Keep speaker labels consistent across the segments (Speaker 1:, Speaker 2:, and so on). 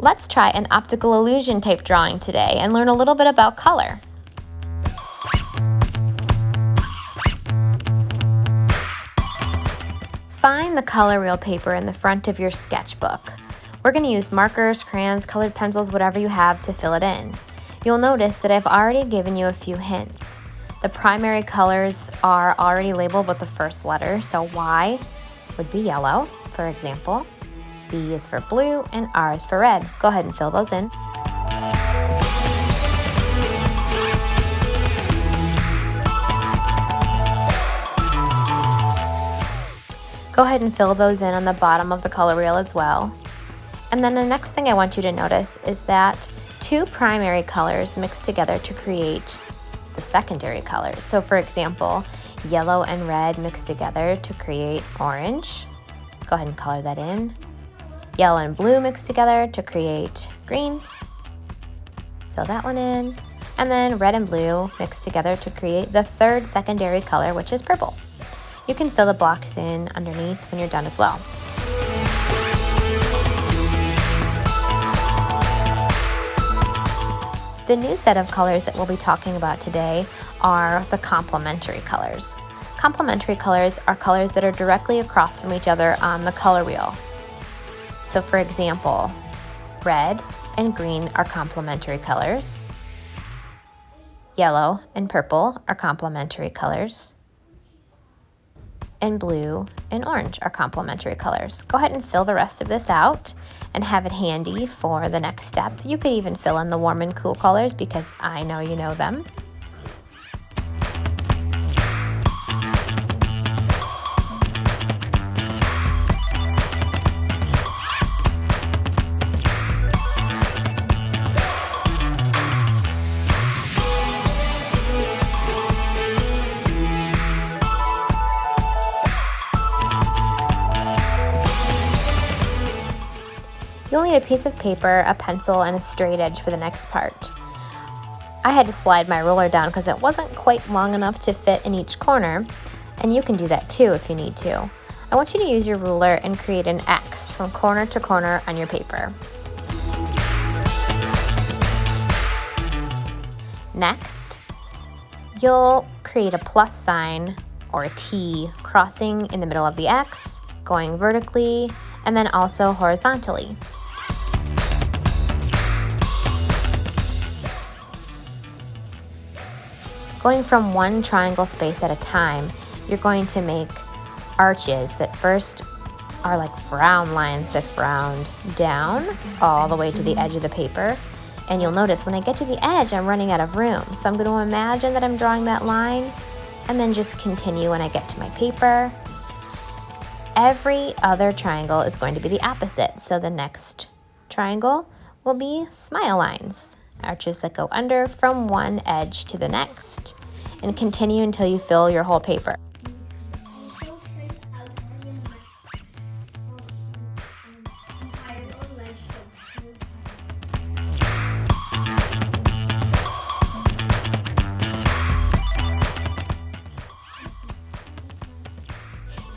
Speaker 1: Let's try an optical illusion type drawing today and learn a little bit about color. Find the color reel paper in the front of your sketchbook. We're going to use markers, crayons, colored pencils, whatever you have to fill it in. You'll notice that I've already given you a few hints. The primary colors are already labeled with the first letter, so Y would be yellow, for example. B is for blue, and R is for red. Go ahead and fill those in. Go ahead and fill those in on the bottom of the color reel as well. And then the next thing I want you to notice is that two primary colors mix together to create the secondary colors. So for example, yellow and red mix together to create orange. Go ahead and color that in. Yellow and blue mix together to create green. Fill that one in. And then red and blue mix together to create the third secondary color, which is purple. You can fill the blocks in underneath when you're done as well. The new set of colors that we'll be talking about today are the complementary colors. Complementary colors are colors that are directly across from each other on the color wheel. So for example, red and green are complementary colors. Yellow and purple are complementary colors. And blue and orange are complementary colors. Go ahead and fill the rest of this out and have it handy for the next step. You could even fill in the warm and cool colors because I know you know them. You'll need a piece of paper, a pencil, and a straight edge for the next part. I had to slide my ruler down because it wasn't quite long enough to fit in each corner, and you can do that too if you need to. I want you to use your ruler and create an X from corner to corner on your paper. Next, you'll create a plus sign or a T crossing in the middle of the X, going vertically, and then also horizontally. Going from one triangle space at a time, you're going to make arches that first are like frown lines that frown down all the way to the edge of the paper. And you'll notice when I get to the edge, I'm running out of room. So I'm going to imagine that I'm drawing that line and then just continue when I get to my paper. Every other triangle is going to be the opposite. So the next triangle will be smile lines, arches that go under from one edge to the next, and continue until you fill your whole paper.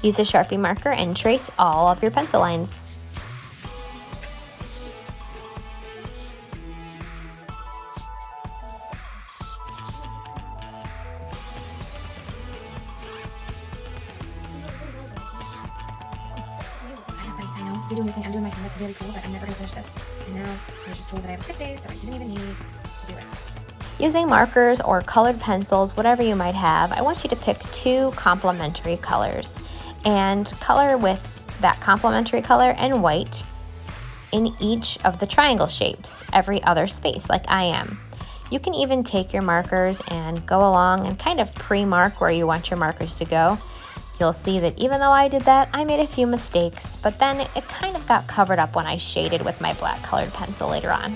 Speaker 1: Use a Sharpie marker and trace all of your pencil lines.
Speaker 2: I know you're doing your thing. I'm doing my thing. That's really cool, but I'm never going to finish this. And now I was just told that I have a sick day, so I didn't even need to do it.
Speaker 1: Using markers or colored pencils, whatever you might have, I want you to pick two complementary colors and color with that complementary color and white in each of the triangle shapes, every other space, like I am. You can even take your markers and go along and kind of pre-mark where you want your markers to go. You'll see that even though I did that, I made a few mistakes, but then it kind of got covered up when I shaded with my black colored pencil later on.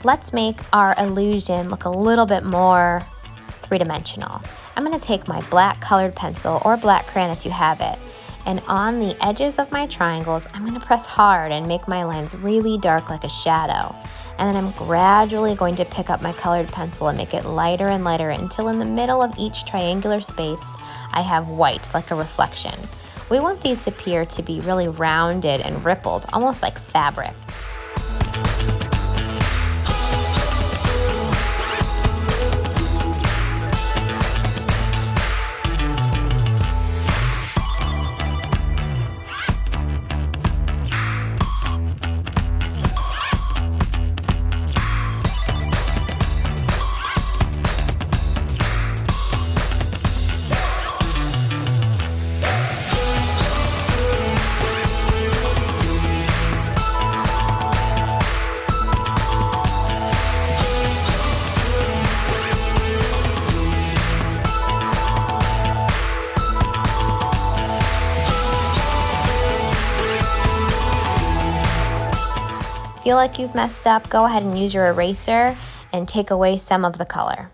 Speaker 1: let's make our illusion look a little bit more three-dimensional. I'm going to take my black colored pencil, or black crayon if you have it, and on the edges of my triangles, I'm going to press hard and make my lines really dark like a shadow. And then I'm gradually going to pick up my colored pencil and make it lighter and lighter until in the middle of each triangular space, I have white like a reflection. We want these to appear to be really rounded and rippled, almost like fabric. Feel like you've messed up, go ahead and use your eraser and take away some of the color.